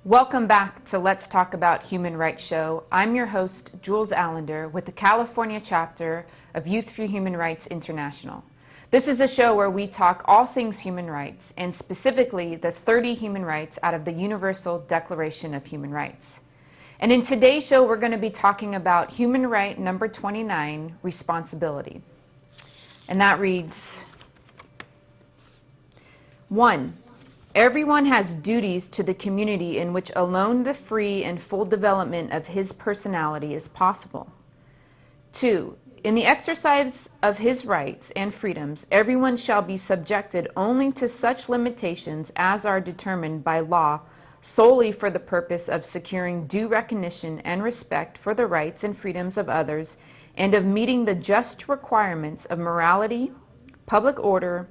Welcome back to Let's Talk About Human Rights Show. I'm your host, Jules Allender, with the California chapter of Youth for Human Rights International. This is a show where we talk all things human rights, and specifically the 30 human rights out of the Universal Declaration of Human Rights. And in today's show, we're going to be talking about human right number 29, responsibility. And that reads, 1. Everyone has duties to the community in which alone the free and full development of his personality is possible. 2. In the exercise of his rights and freedoms, everyone shall be subjected only to such limitations as are determined by law solely for the purpose of securing due recognition and respect for the rights and freedoms of others and of meeting the just requirements of morality, public order,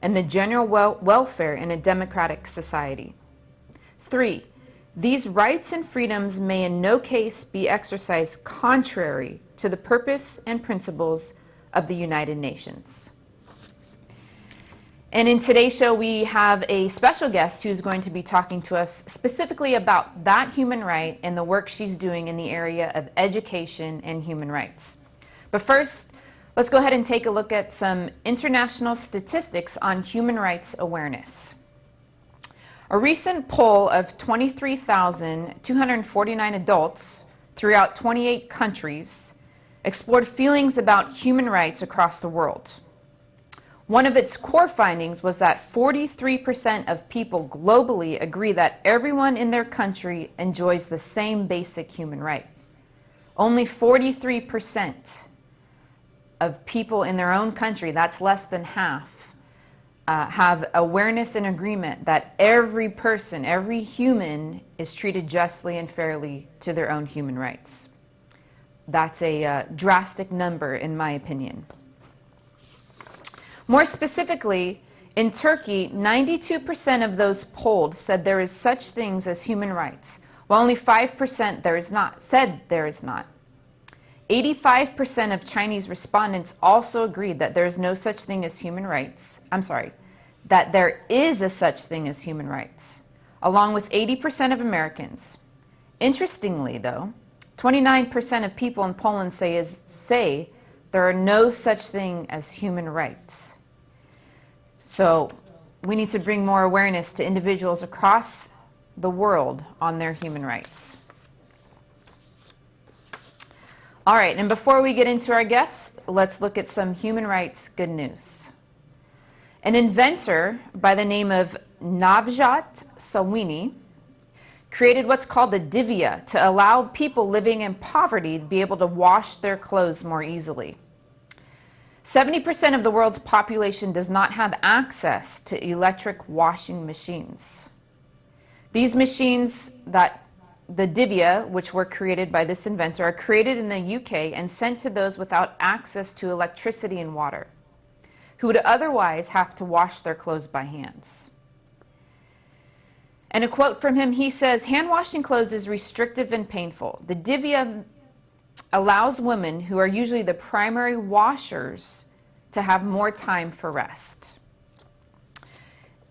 and the general welfare in a democratic society. 3. These rights and freedoms may in no case be exercised contrary to the purpose and principles of the United Nations. And in today's show, we have a special guest who's going to be talking to us specifically about that human right and the work she's doing in the area of education and human rights. But first, let's go ahead and take a look at some international statistics on human rights awareness. A recent poll of 23,249 adults throughout 28 countries explored feelings about human rights across the world. One of its core findings was that 43% of people globally agree that everyone in their country enjoys the same basic human right. Only 43% of people in their own country, that's less than half, have awareness and agreement that every person, every human is treated justly and fairly to their own human rights. That's a drastic number in my opinion. More specifically, in Turkey, 92% of those polled said there is such things as human rights, while only 5% said there is not. 85% of Chinese respondents also agreed that there is no such thing as human rights. That there is a such thing as human rights, along with 80% of Americans. Interestingly, though, 29% of people in Poland say there are no such thing as human rights. So we need to bring more awareness to individuals across the world on their human rights. All right, and before we get into our guest, let's look at some human rights good news. An inventor by the name of Navjot Sawhney created what's called a divya to allow people living in poverty to be able to wash their clothes more easily. 70% of the world's population does not have access to electric washing machines. These machines the divya, which were created by this inventor, are created in the UK and sent to those without access to electricity and water, who would otherwise have to wash their clothes by hands. And a quote from him, he says, "Hand washing clothes is restrictive and painful. The divya allows women, who are usually the primary washers, to have more time for rest."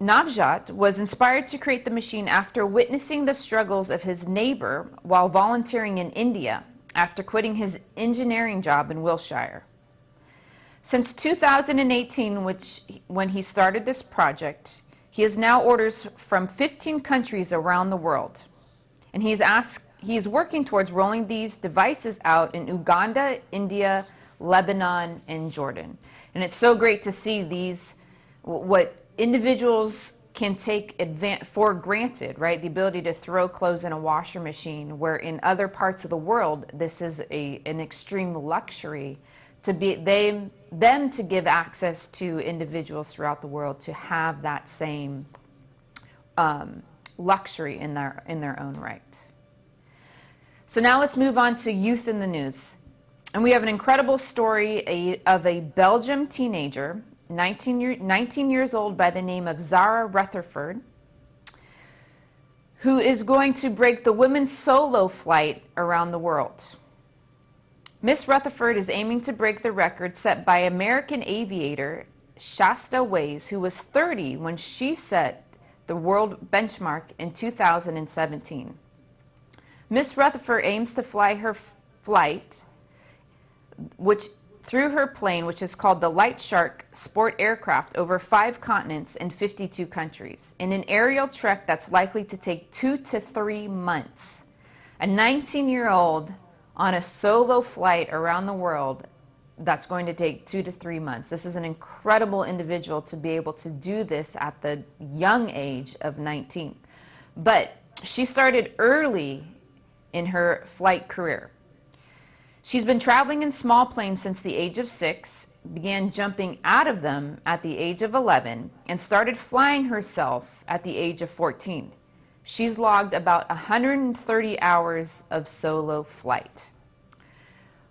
Navjot was inspired to create the machine after witnessing the struggles of his neighbor while volunteering in India after quitting his engineering job in Wiltshire. Since 2018, when he started this project, he has now orders from 15 countries around the world. And he is working towards rolling these devices out in Uganda, India, Lebanon, and Jordan. And it's so great to see what individuals can take for granted, right? The ability to throw clothes in a washer machine, where in other parts of the world, this is an extreme luxury to them to give access to individuals throughout the world to have that same luxury in their own right. So now let's move on to youth in the news. And we have an incredible story of a Belgian teenager, 19 years old, by the name of Zara Rutherford, who is going to break the women's solo flight around the world. Miss Rutherford is aiming to break the record set by American aviator Shasta Ways, who was 30 when she set the world benchmark in 2017. Miss Rutherford aims to fly her flight, through her plane, which is called the Light Shark sport aircraft, over 5 continents and 52 countries, in an aerial trek that's likely to take 2 to 3 months. A 19-year-old on a solo flight around the world that's going to take 2 to 3 months. This is an incredible individual to be able to do this at the young age of 19. But she started early in her flight career. She's been traveling in small planes since the age of 6, began jumping out of them at the age of 11, and started flying herself at the age of 14. She's logged about 130 hours of solo flight.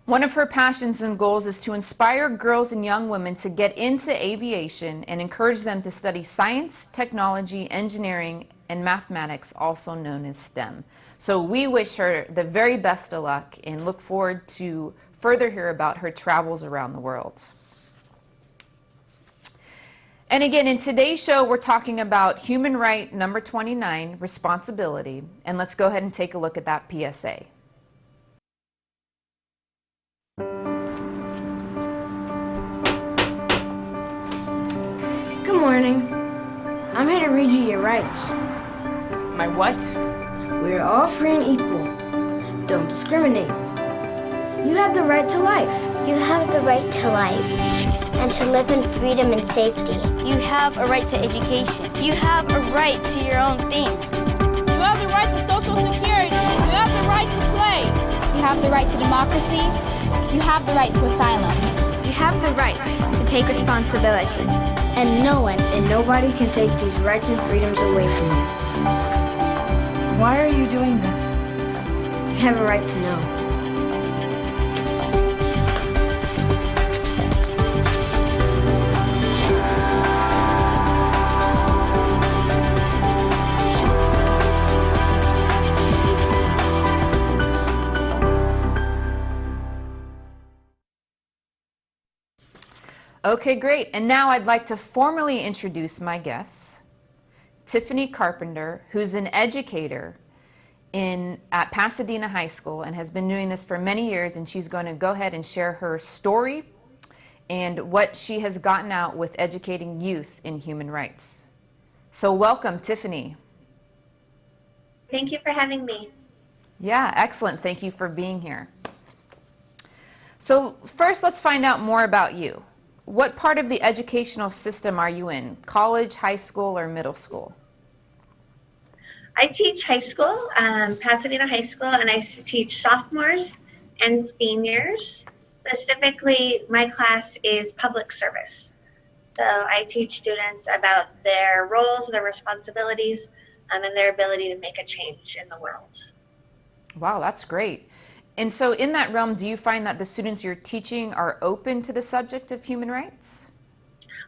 One of her passions and goals is to inspire girls and young women to get into aviation and encourage them to study science, technology, engineering, and mathematics, also known as STEM. So we wish her the very best of luck and look forward to further hear about her travels around the world. And again, in today's show, we're talking about human right number 29, responsibility. And let's go ahead and take a look at that PSA. Good morning. I'm here to read you your rights. My what? We are all free and equal. Don't discriminate. You have the right to life. You have the right to life and to live in freedom and safety. You have a right to education. You have a right to your own things. You have the right to social security. You have the right to play. You have the right to democracy. You have the right to asylum. You have the right to take responsibility. And no one and nobody can take these rights and freedoms away from you. Why are you doing this? You have a right to know. Okay, great. And now I'd like to formally introduce my guests. Tiffany Carpenter, who's an educator at Pasadena High School and has been doing this for many years, and she's going to go ahead and share her story and what she has gotten out with educating youth in human rights. So welcome, Tiffany. Thank you for having me. Yeah, excellent. Thank you for being here. So first, let's find out more about you. What part of the educational system are you in? College, high school, or middle school? I teach high school, Pasadena High School, and I teach sophomores and seniors. Specifically, my class is public service. So I teach students about their roles, their responsibilities, and their ability to make a change in the world. Wow, that's great. And so in that realm, do you find that the students you're teaching are open to the subject of human rights?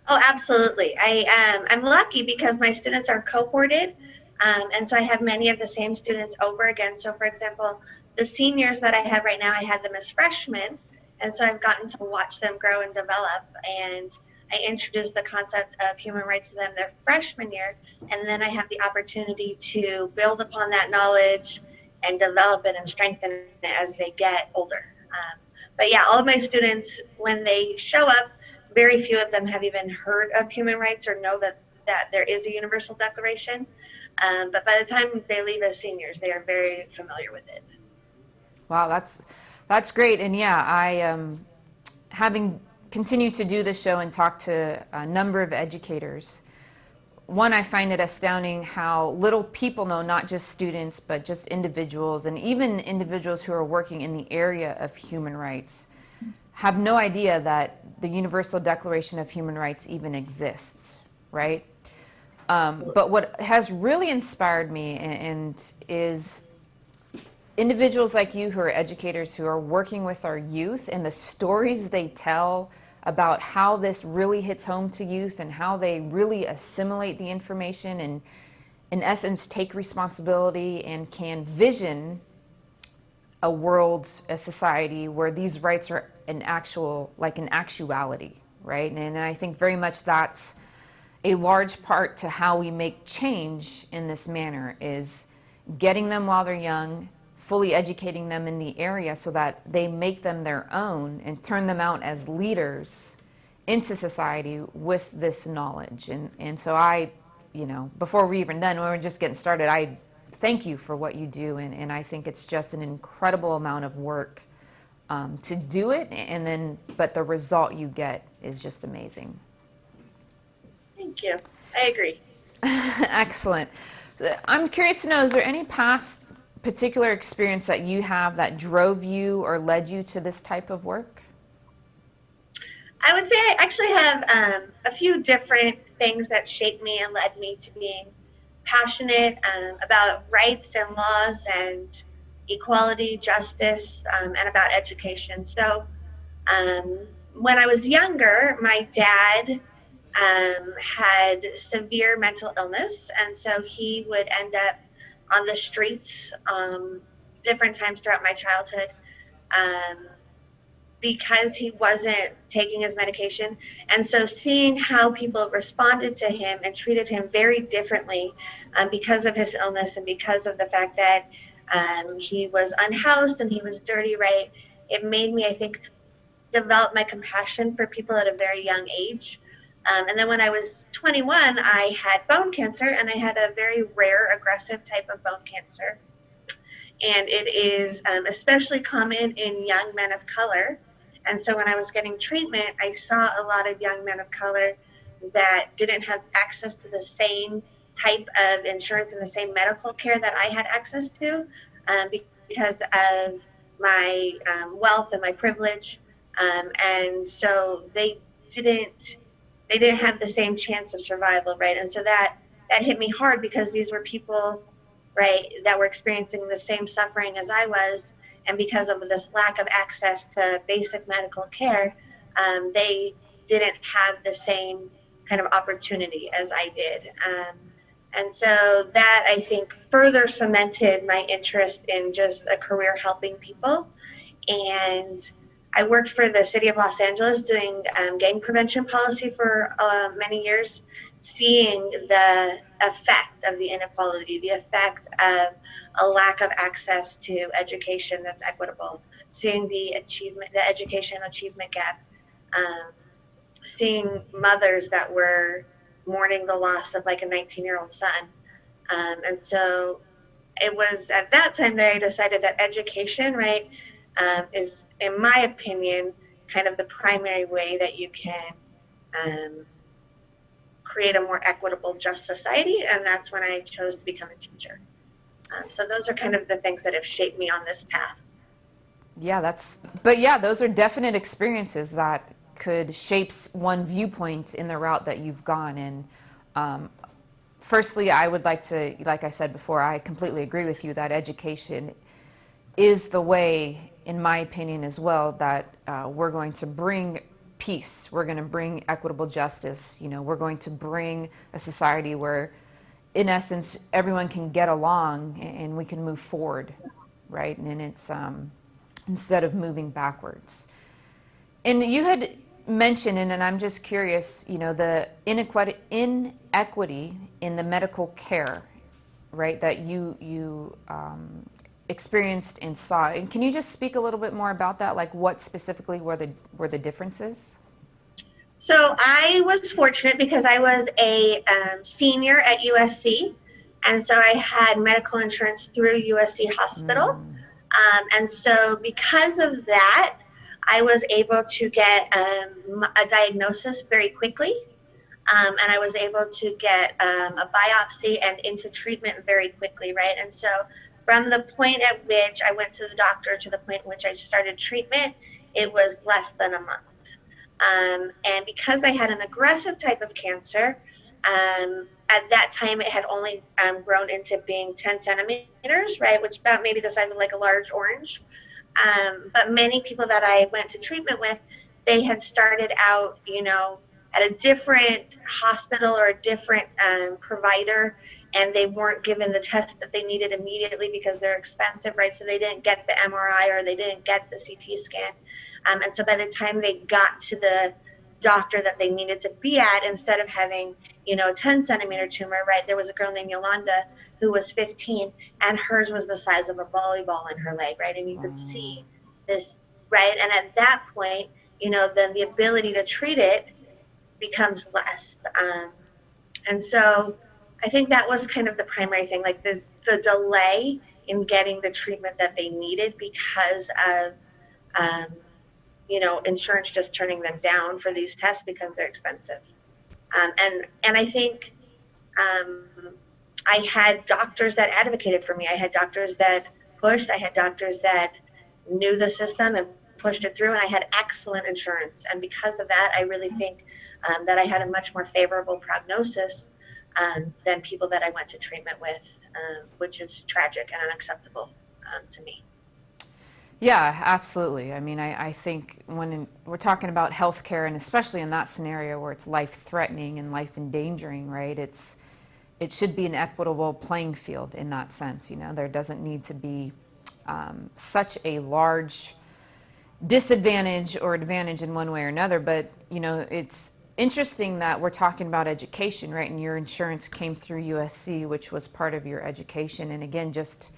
Oh, absolutely. I'm lucky because my students are cohorted, and so I have many of the same students over again. So for example, the seniors that I have right now, I had them as freshmen, and so I've gotten to watch them grow and develop, and I introduced the concept of human rights to them their freshman year, and then I have the opportunity to build upon that knowledge and develop it and strengthen it as they get older. But yeah, all of my students, when they show up, very few of them have even heard of human rights or know that there is a universal declaration. But by the time they leave as seniors, they are very familiar with it. Wow, that's great. And yeah, I having continued to do this show and talk to a number of educators, one, I find it astounding how little people know, not just students, but just individuals, and even individuals who are working in the area of human rights have no idea that the Universal Declaration of Human Rights even exists, right? But what has really inspired me and is individuals like you who are educators who are working with our youth and the stories they tell about how this really hits home to youth and how they really assimilate the information and, in essence, take responsibility and can vision a world, a society where these rights are an actuality, right? And I think very much that's a large part to how we make change in this manner is getting them while they're young, fully educating them in the area so that they make them their own and turn them out as leaders into society with this knowledge. And so I, before we're even done, when we're just getting started, I thank you for what you do. And I think it's just an incredible amount of work to do it. But the result you get is just amazing. Thank you. I agree. Excellent. I'm curious to know, is there any past particular experience that you have that drove you or led you to this type of work? I would say I actually have a few different things that shaped me and led me to being passionate about rights and laws and equality, justice, and about education. So when I was younger, my dad had severe mental illness, and so he would end up on the streets different times throughout my childhood because he wasn't taking his medication. And so seeing how people responded to him and treated him very differently because of his illness and because of the fact that he was unhoused and he was dirty, right, it made me, I think, develop my compassion for people at a very young age. And then when I was 21, I had bone cancer, and I had a very rare, aggressive type of bone cancer. And it is especially common in young men of color. And so when I was getting treatment, I saw a lot of young men of color that didn't have access to the same type of insurance and the same medical care that I had access to because of my wealth and my privilege. And so they didn't have the same chance of survival, right? And so that hit me hard because these were people, right, that were experiencing the same suffering as I was, and because of this lack of access to basic medical care, they didn't have the same kind of opportunity as I did. And so that, I think, further cemented my interest in just a career helping people. And I worked for the city of Los Angeles doing gang prevention policy for many years, seeing the effect of the inequality, the effect of a lack of access to education that's equitable, seeing the education achievement gap, seeing mothers that were mourning the loss of like a 19-year-old son. And so it was at that time that I decided that education, right, is, in my opinion, kind of the primary way that you can create a more equitable, just society. And that's when I chose to become a teacher. So those are kind of the things that have shaped me on this path. Yeah, those are definite experiences that could shape one viewpoint in the route that you've gone in. Firstly, I would like to, like I said before, I completely agree with you that education is the way, in my opinion as well, that we're going to bring peace, we're going to bring equitable justice, we're going to bring a society where, in essence, everyone can get along and we can move forward, right? And it's instead of moving backwards. And you had mentioned, and I'm just curious, the inequity in the medical care, right, that you experienced and saw. And can you just speak a little bit more about that? Like, what specifically were the differences? So I was fortunate because I was a senior at USC, and so I had medical insurance through USC Hospital. And so because of that, I was able to get a diagnosis very quickly, and I was able to get a biopsy and into treatment very quickly, right? And so from the point at which I went to the doctor to the point at which I started treatment, it was less than a month. And because I had an aggressive type of cancer, at that time it had only grown into being 10 centimeters, right, which about maybe the size of like a large orange. But many people that I went to treatment with, they had started out, at a different hospital or a different provider, and they weren't given the test that they needed immediately because they're expensive, right? So they didn't get the MRI or they didn't get the CT scan. And so by the time they got to the doctor that they needed to be at, instead of having a 10 centimeter tumor, right? There was a girl named Yolanda who was 15, and hers was the size of a volleyball in her leg, right? And you could see this, right? And at that point, then the ability to treat it becomes less. And so I think that was kind of the primary thing, like the delay in getting the treatment that they needed because of, insurance just turning them down for these tests because they're expensive. And I think I had doctors that advocated for me. I had doctors that pushed. I had doctors that knew the system and pushed it through, and I had excellent insurance. And because of that, I really think that I had a much more favorable prognosis than people that I went to treatment with, which is tragic and unacceptable to me. Yeah, absolutely. I mean, I think when we're talking about healthcare, and especially in that scenario where it's life-threatening and life-endangering, right? It should be an equitable playing field in that sense. There doesn't need to be such a large disadvantage or advantage in one way or another. But it's interesting that we're talking about education, right? And your insurance came through USC, which was part of your education. And again, just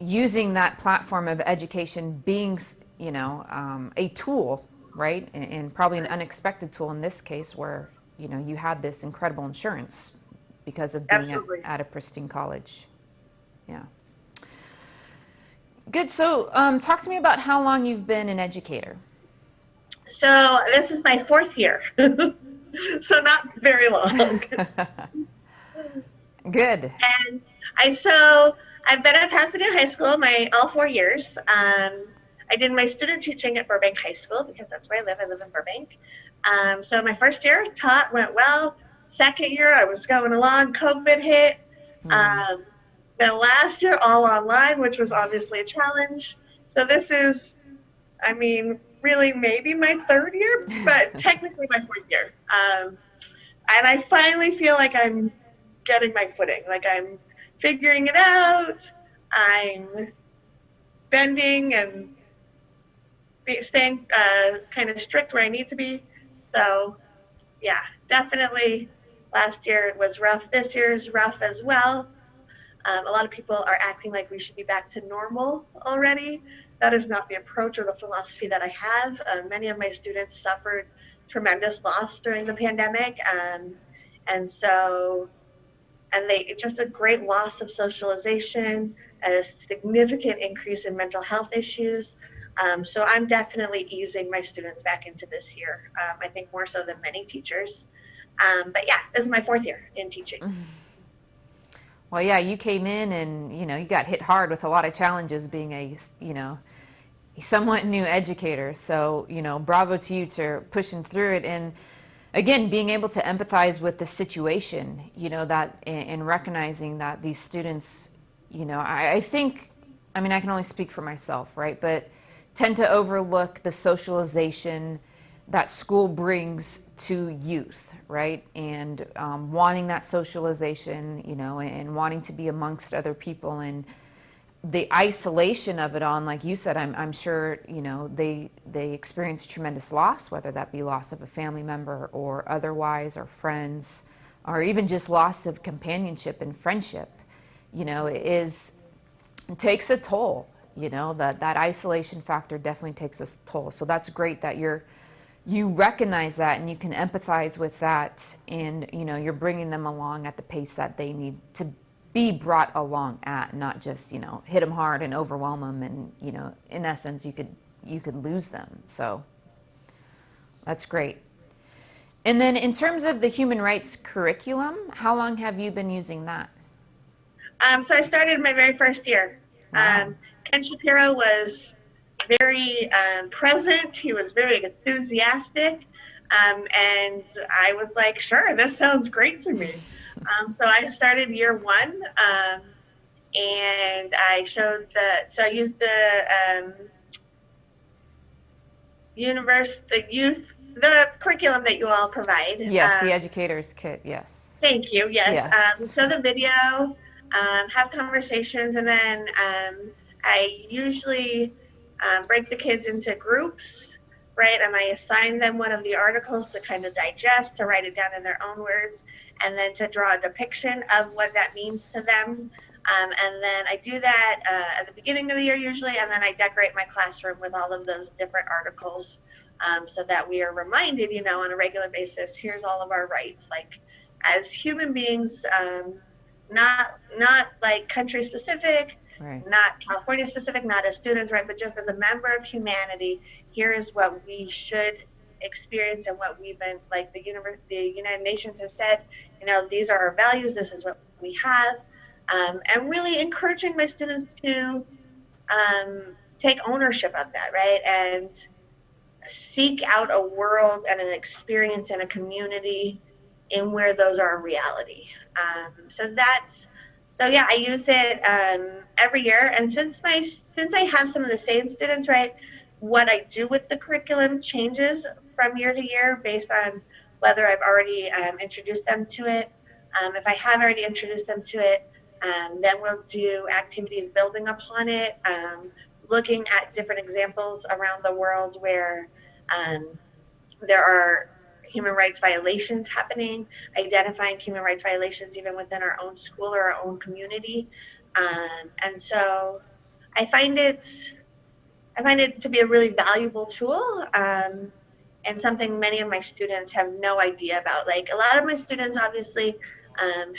using that platform of education being, a tool, right? And probably an unexpected tool in this case where, you had this incredible insurance because of being at a pristine college. Yeah. Good. So talk to me about how long you've been an educator. So this is my 4th year, so not very long. Good. And I've been at Pasadena High School all 4 years. I did my student teaching at Burbank High School because that's where I live. I live in Burbank. So my first year went well. Second year, I was going along. COVID hit. Then last year, all online, which was obviously a challenge. So this is, really maybe my 3rd year, but technically my 4th year. And I finally feel like I'm getting my footing. Like I'm figuring it out. I'm bending and staying kind of strict where I need to be. So yeah, definitely last year was rough. This year's rough as well. A lot of people are acting like we should be back to normal already. That is not the approach or the philosophy that I have. Many of my students suffered tremendous loss during the pandemic. Just a great loss of socialization, a significant increase in mental health issues. So I'm definitely easing my students back into this year. I think more so than many teachers. But yeah, this is my 4th year in teaching. Well, yeah, you came in and, you got hit hard with a lot of challenges being a somewhat new educator. So, bravo to you to pushing through it. And again, being able to empathize with the situation, that and recognizing that these students, I think, I can only speak for myself, right? But tend to overlook the socialization that school brings to youth, right? And wanting that socialization, and wanting to be amongst other people, and the isolation of it on, like you said, I'm sure, they experience tremendous loss, whether that be loss of a family member or otherwise, or friends, or even just loss of companionship and friendship. It takes a toll, that isolation factor definitely takes a toll. So that's great that you recognize that and you can empathize with that, and you're bringing them along at the pace that they need to be brought along at, not just hit them hard and overwhelm them, and in essence you could lose them. So that's great. And then in terms of the human rights curriculum, how long have you been using that? So I started my very first year. Wow. Ken Shapiro was very present. He was very enthusiastic. And I was like, sure, this sounds great to me. So I started year 1, and I used the curriculum that you all provide. Yes, the educator's kit, yes. Thank you, yes. Show the video, have conversations, and then I usually break the kids into groups, right? And I assign them one of the articles to kind of digest, to write it down in their own words, and then to draw a depiction of what that means to them. And then I do that at the beginning of the year usually, and then I decorate my classroom with all of those different articles so that we are reminded, on a regular basis, here's all of our rights, like as human beings, not like country specific, Right. not California specific, not as students, right, but just as a member of humanity, here is what we should experience and what we've been, like the United Nations has said, these are our values, this is what we have, and really encouraging my students to take ownership of that, right, and seek out a world and an experience and a community in where those are a reality. So yeah, I use it every year, and since I have some of the same students, right, what I do with the curriculum changes from year to year based on whether I've already introduced them to it. If I have already introduced them to it, then we'll do activities building upon it, looking at different examples around the world where there are human rights violations happening, identifying human rights violations even within our own school or our own community. And so I find it to be a really valuable tool, and something many of my students have no idea about. Like a lot of my students obviously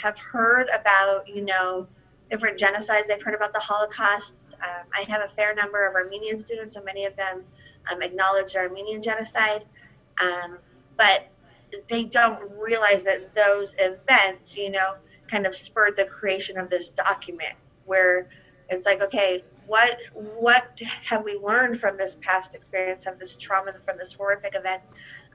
have heard about, different genocides. They've heard about the Holocaust. I have a fair number of Armenian students, so many of them acknowledge the Armenian genocide. But they don't realize that those events, kind of spurred the creation of this document where it's like, okay, what have we learned from this past experience, of this trauma, from this horrific event,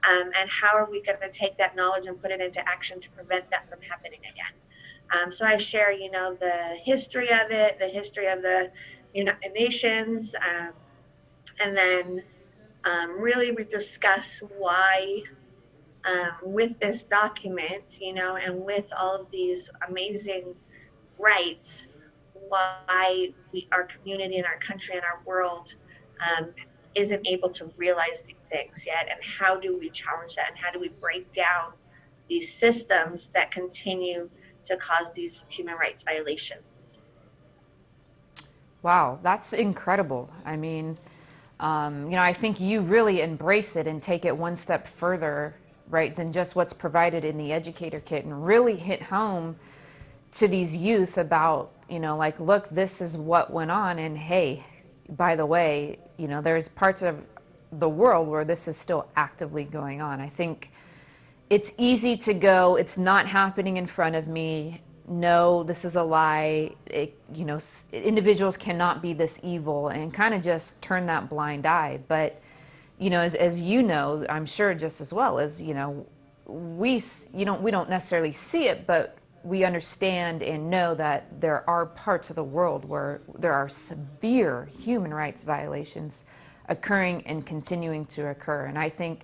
and how are we going to take that knowledge and put it into action to prevent that from happening again? So I share, the history of it, the history of the United Nations, and then really we discuss why with this document, and with all of these amazing rights, why our community and our country and our world isn't able to realize these things yet, and how do we challenge that, and how do we break down these systems that continue to cause these human rights violations. Wow, that's incredible. I mean, I think you really embrace it and take it one step further, right, than just what's provided in the educator kit, and really hit home to these youth about, like, look, this is what went on, and hey, by the way, there's parts of the world where this is still actively going on. I think it's easy to go, it's not happening in front of me. No, this is a lie. Individuals cannot be this evil, and kind of just turn that blind eye. But, as you know, I'm sure just as well as, we don't necessarily see it, but we understand and know that there are parts of the world where there are severe human rights violations occurring and continuing to occur. And I think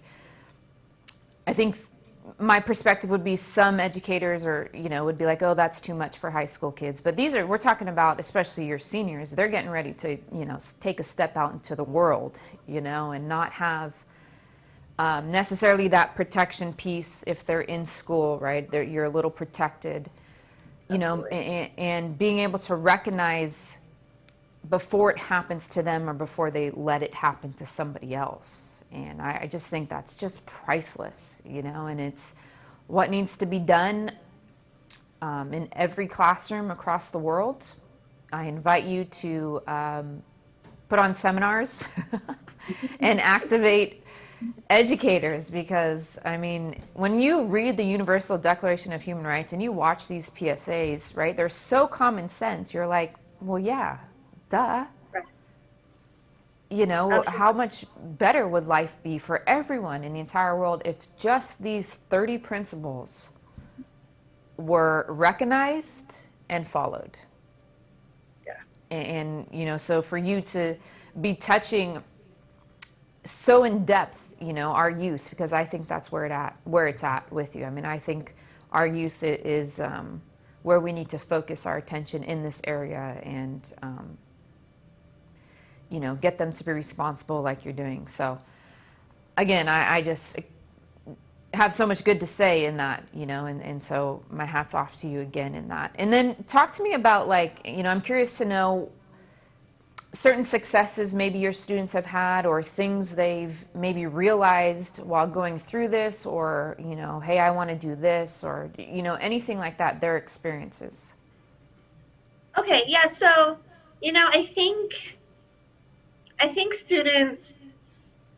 my perspective would be some educators would be like, oh, that's too much for high school kids. But we're talking about, especially your seniors, they're getting ready to, take a step out into the world, and not have necessarily that protection piece if they're in school, right? You're a little protected, and being able to recognize before it happens to them or before they let it happen to somebody else. And I just think that's just priceless, and it's what needs to be done in every classroom across the world. I invite you to put on seminars and activate educators, because, I mean, when you read the Universal Declaration of Human Rights and you watch these PSAs, right, they're so common sense. You're like, well, yeah, duh. Absolutely. How much better would life be for everyone in the entire world if just these 30 principles were recognized and followed? Yeah. And so for you to be touching so in depth, our youth, because I think that's where it's at with you. I mean, I think our youth is where we need to focus our attention in this area, and get them to be responsible like you're doing. So again, I just have so much good to say in that, you know, and so my hat's off to you again in that. And then talk to me about, like, you know, I'm curious to know certain successes maybe your students have had, or things they've maybe realized while going through this, or, you know, hey, I want to do this, or, you know, anything like that, their experiences. Okay, yeah, so, you know, I think students,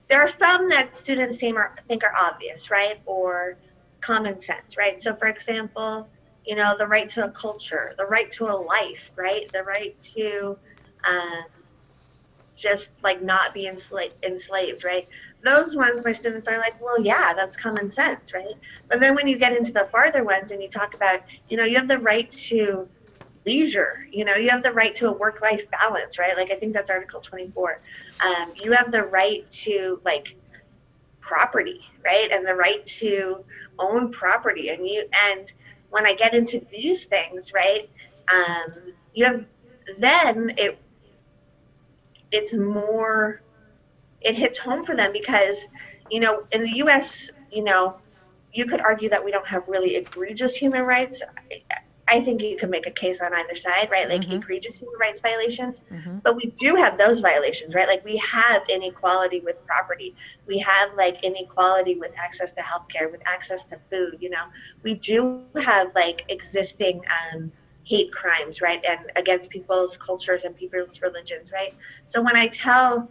there are some that students think are obvious, right? Or common sense, right? So for example, you know, the right to a culture, the right to a life, right? The right to just like not be enslaved, right? Those ones, my students are like, well, yeah, that's common sense, right? But then when you get into the farther ones and you talk about, you know, you have the right to leisure, you know, you have the right to a work-life balance, right? Like, I think that's Article 24. You have the right to, like, property, right? And the right to own property. And when I get into these things, right, you have, then it's more, it hits home for them because, you know, in the US, you know, you could argue that we don't have really egregious human rights. I think you can make a case on either side, right? Like egregious human rights violations, but we do have those violations, right? Like we have inequality with property. We have like inequality with access to healthcare, with access to food, you know, we do have like existing hate crimes, right? And against people's cultures and people's religions, right? So when I tell,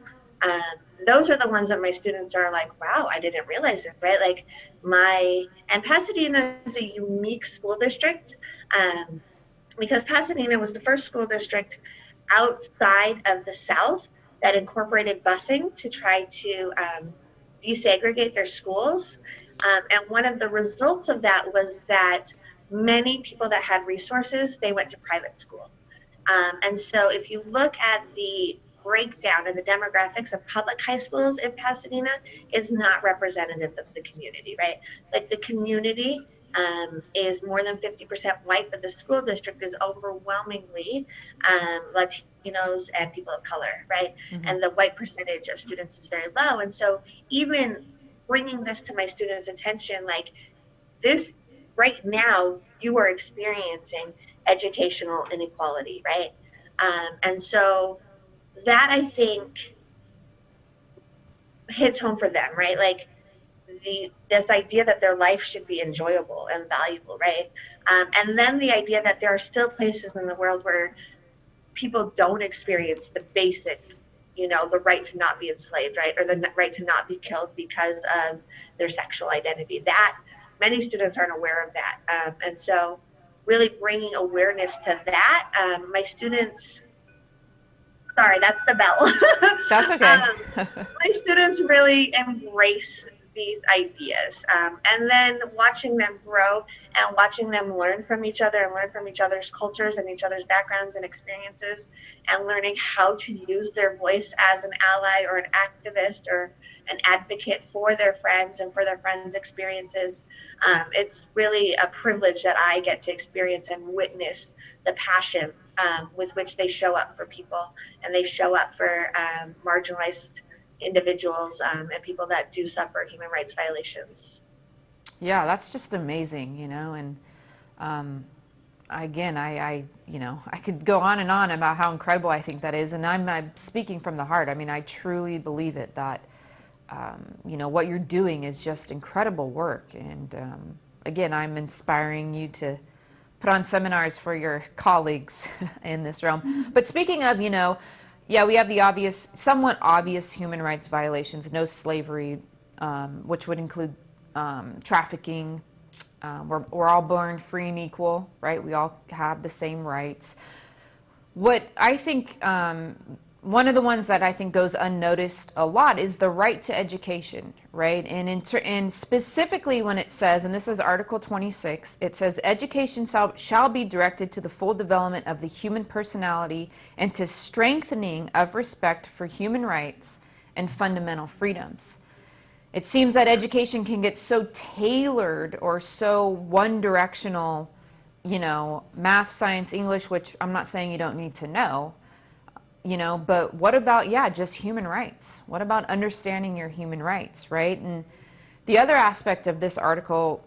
those are the ones that my students are like, wow, I didn't realize it, right? Like and Pasadena is a unique school district because Pasadena was the first school district outside of the South that incorporated busing to try to desegregate their schools. And one of the results of that was that many people that had resources, they went to private school. And so if you look at the breakdown in the demographics of public high schools in Pasadena, is not representative of the community, right? Like the community is more than 50% white, but the school district is overwhelmingly Latinos and people of color, right? And the white percentage of students is very low. And so even bringing this to my students' attention, like this, right now, you are experiencing educational inequality, right? And so that, I think, hits home for them, right? Like this idea that their life should be enjoyable and valuable, right? And then the idea that there are still places in the world where people don't experience the basic, you know, the right to not be enslaved, right? Or the right to not be killed because of their sexual identity. That many students aren't aware of that. And so really bringing awareness to that, my students, sorry, that's the bell. That's okay. My students really embrace these ideas. And then watching them grow and watching them learn from each other and learn from each other's cultures and each other's backgrounds and experiences, and learning how to use their voice as an ally or an activist or an advocate for their friends and for their friends' experiences. It's really a privilege that I get to experience and witness the passion with which they show up for people, and they show up for marginalized individuals and people that do suffer human rights violations. Yeah, that's just amazing, you know, and again, I you know, I could go on and on about how incredible I think that is, and I'm speaking from the heart. I mean, I truly believe it, that you know, what you're doing is just incredible work, and again, I'm inspiring you to put on seminars for your colleagues in this realm. But speaking of, you know, yeah, we have the obvious, somewhat obvious human rights violations, no slavery, which would include trafficking. We're all born free and equal, right? We all have the same rights. What I think, one of the ones that I think goes unnoticed a lot is the right to education, right? And specifically when it says, and this is Article 26, it says education shall be directed to the full development of the human personality and to strengthening of respect for human rights and fundamental freedoms. It seems that education can get so tailored or so one-directional, you know, math, science, English, which I'm not saying you don't need to know, but what about, just human rights? What about understanding your human rights, right? And the other aspect of this article,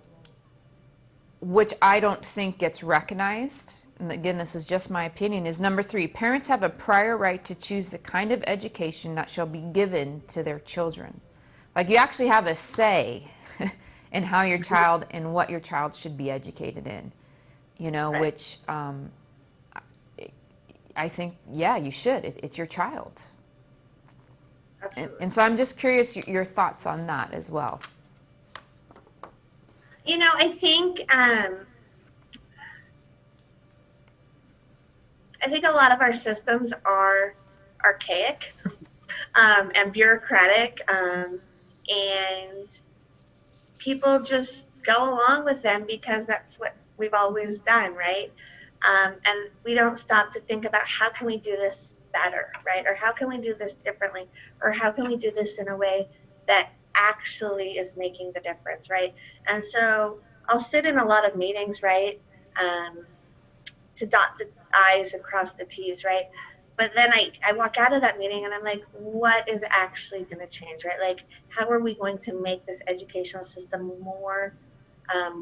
which I don't think gets recognized, and again, this is just my opinion, is number 3, parents have a prior right to choose the kind of education that shall be given to their children. Like, you actually have a say in how your child and what your child should be educated in, which I think, you should. It's your child. And so I'm just curious your thoughts on that as well. I think a lot of our systems are archaic and bureaucratic, and people just go along with them because that's what we've always done, right? And we don't stop to think about how can we do this better, right? Or how can we do this differently? Or how can we do this in a way that actually is making the difference, right? And so I'll sit in a lot of meetings, right, to dot the I's and cross the T's, right? But then I walk out of that meeting and I'm like, what is actually going to change, right? Like, how are we going to make this educational system more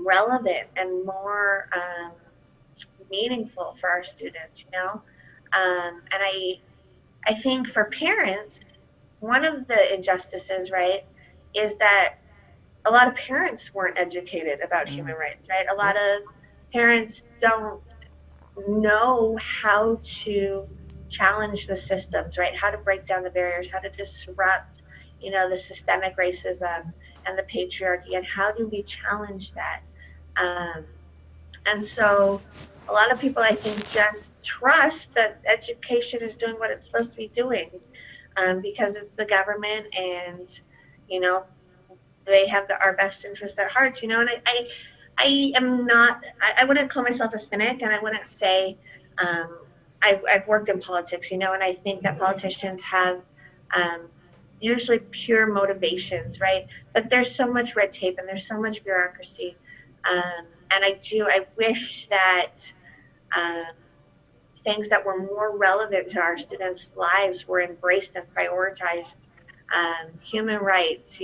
relevant and more meaningful for our students, And I think for parents, one of the injustices, right, is that a lot of parents weren't educated about human rights, right? A lot of parents don't know how to challenge the systems, right? How to break down the barriers, how to disrupt, the systemic racism and the patriarchy, and how do we challenge that? And so a lot of people, I think, just trust that education is doing what it's supposed to be doing because it's the government and, they have our best interests at heart, and I am not, I wouldn't call myself a cynic, and I wouldn't say I've worked in politics, and I think that politicians have usually pure motivations, right? But there's so much red tape and there's so much bureaucracy. And I wish that things that were more relevant to our students' lives were embraced and prioritized. Human rights,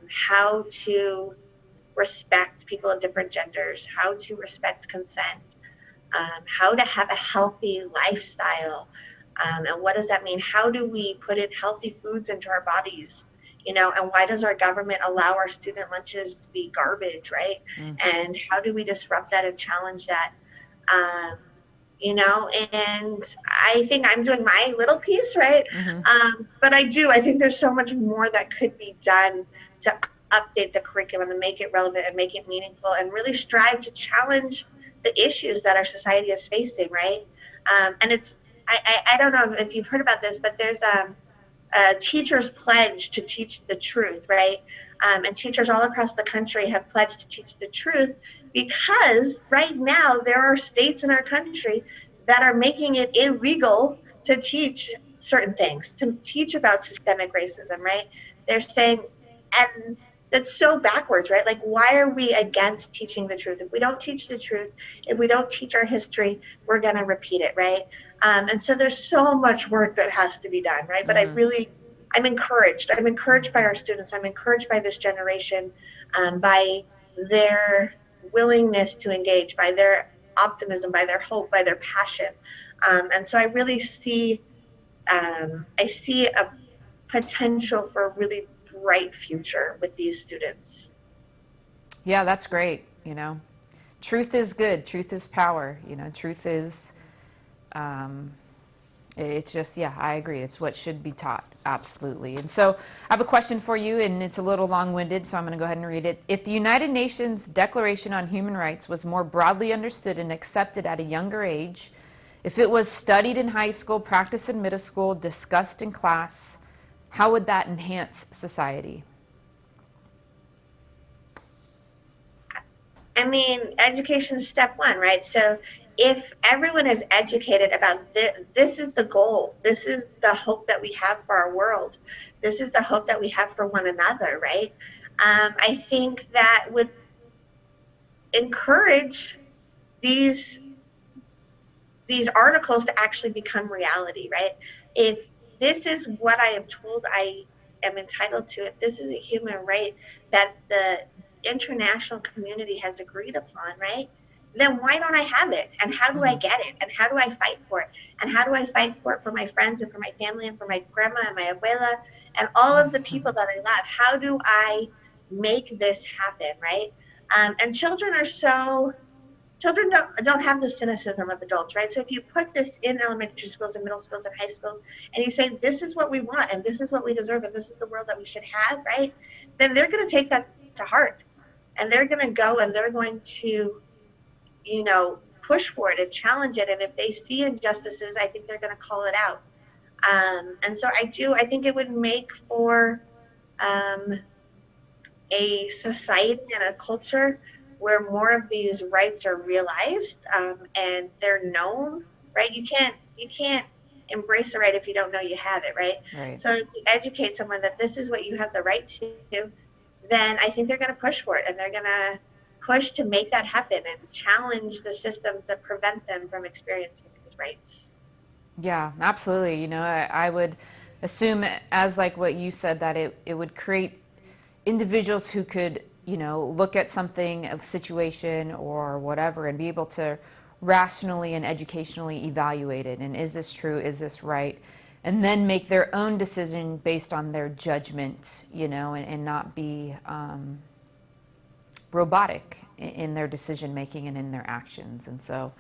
how to respect people of different genders, how to respect consent, how to have a healthy lifestyle, and what does that mean? How do we put in healthy foods into our bodies? And why does our government allow our student lunches to be garbage, right? And how do we disrupt that and challenge that? And I think I'm doing my little piece, right? But I think there's so much more that could be done to update the curriculum and make it relevant and make it meaningful and really strive to challenge the issues that our society is facing, right? And it's, I don't know if you've heard about this, but there's a teachers pledge to teach the truth, right? And teachers all across the country have pledged to teach the truth because right now there are states in our country that are making it illegal to teach certain things, to teach about systemic racism, right? They're saying, and that's so backwards, right? Like, why are we against teaching the truth? If we don't teach the truth, if we don't teach our history, we're going to repeat it, right? And so there's so much work that has to be done, right? But I'm encouraged. I'm encouraged by our students. I'm encouraged by this generation, by their willingness to engage, by their optimism, by their hope, by their passion. And so I really see, I see a potential for a really bright future with these students. Yeah, that's great. Truth is good. Truth is power. Truth is, it's just, I agree. It's what should be taught. Absolutely. And so I have a question for you, and it's a little long-winded, so I'm going to go ahead and read it. If the United Nations Declaration on Human Rights was more broadly understood and accepted at a younger age, if it was studied in high school, practiced in middle school, discussed in class, how would that enhance society? I mean, education is step one, right? So if everyone is educated about this is the goal, this is the hope that we have for our world, this is the hope that we have for one another, right? I think that would encourage these these articles to actually become reality, right? If this is what I am told I am entitled to, if this is a human right that the international community has agreed upon, right? Then why don't I have it? And how do I get it? And how do I fight for it? And how do I fight for it for my friends and for my family and for my grandma and my abuela and all of the people that I love? How do I make this happen, right? And children don't have the cynicism of adults, right? So if you put this in elementary schools and middle schools and high schools, and you say, this is what we want, and this is what we deserve, and this is the world that we should have, right? Then they're going to take that to heart. And they're going to go and they're going to, push for it and challenge it. And if they see injustices, I think they're going to call it out. And so I think it would make for a society and a culture where more of these rights are realized and they're known, right? You can't embrace a right if you don't know you have it, right? So if you educate someone that this is what you have the right to, then I think they're going to push for it, and they're going to push to make that happen and challenge the systems that prevent them from experiencing these rights. Yeah, absolutely. I would assume, as like what you said, that it would create individuals who could, look at something, a situation or whatever, and be able to rationally and educationally evaluate it. And is this true? Is this right? And then make their own decision based on their judgment, and not be robotic in their decision making and in their actions. And so,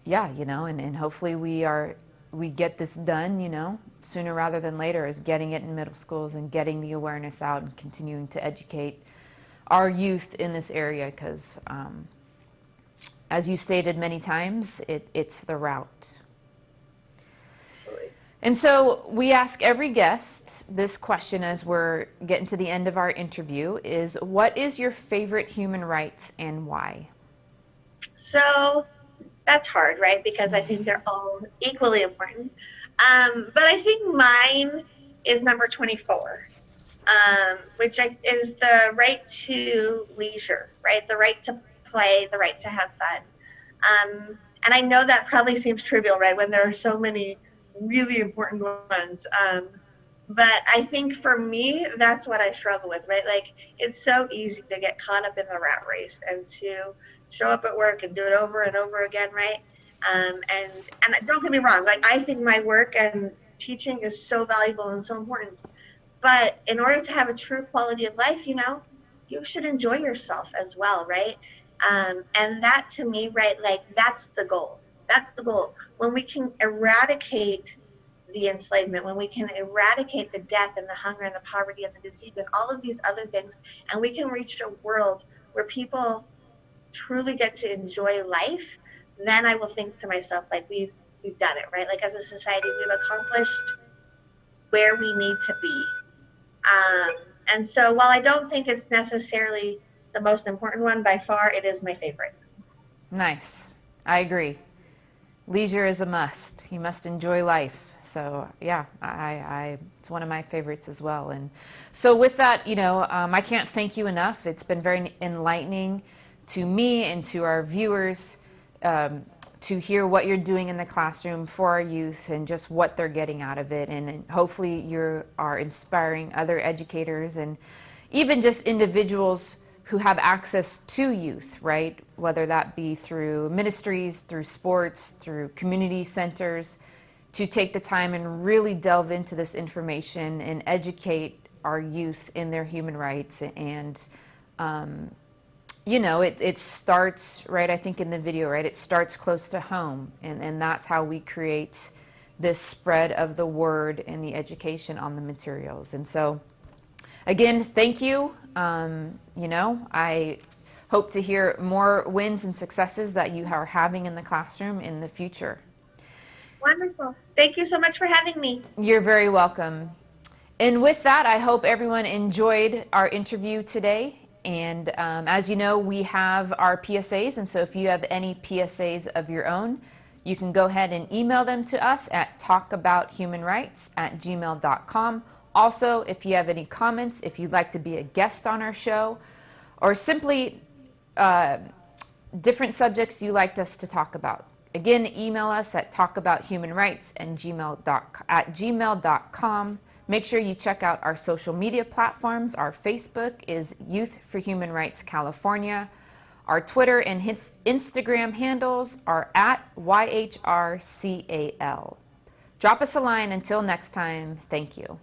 yeah, and hopefully we get this done, sooner rather than later, is getting it in middle schools and getting the awareness out and continuing to educate our youth in this area, because as you stated many times, it's the route. Absolutely. And so we ask every guest this question as we're getting to the end of our interview is, what is your favorite human right and why? So that's hard, right? Because I think they're all equally important. But I think mine is number 24, which is the right to leisure, right? The right to play, the right to have fun. And I know that probably seems trivial, right? When there are so many really important ones. But I think for me, that's what I struggle with, right? Like, it's so easy to get caught up in the rat race and to show up at work and do it over and over again, right? And don't get me wrong, like, I think my work and teaching is so valuable and so important. But in order to have a true quality of life, you should enjoy yourself as well, right? And that, to me, right, like, that's the goal. That's the goal. When we can eradicate the enslavement, when we can eradicate the death and the hunger and the poverty and the disease and all of these other things, and we can reach a world where people truly get to enjoy life, then I will think to myself, like, we've done it, right? Like, as a society, we've accomplished where we need to be. And so while I don't think it's necessarily the most important one, by far, it is my favorite. Nice. I agree. Leisure is a must. You must enjoy life. So yeah, it's one of my favorites as well. And so with that, I can't thank you enough. It's been very enlightening to me and to our viewers to hear what you're doing in the classroom for our youth and just what they're getting out of it. And hopefully you are inspiring other educators and even just individuals who have access to youth, right? Whether that be through ministries, through sports, through community centers, to take the time and really delve into this information and educate our youth in their human rights. And, it starts, right, I think in the video, right, it starts close to home. And that's how we create this spread of the word and the education on the materials. And so, again, thank you. I hope to hear more wins and successes that you are having in the classroom in the future. Wonderful. Thank you so much for having me. You're very welcome. And with that, I hope everyone enjoyed our interview today. And as you know, we have our PSAs. And so if you have any PSAs of your own, you can go ahead and email them to us at talkabouthumanrights@gmail.com. Also, if you have any comments, if you'd like to be a guest on our show, or simply different subjects you liked us to talk about, Again, email us at talkabouthumanrights@gmail.com. Make sure you check out our social media platforms. Our Facebook is Youth for Human Rights California. Our Twitter and Instagram handles are at YHRCAL. Drop us a line. Until next time, thank you.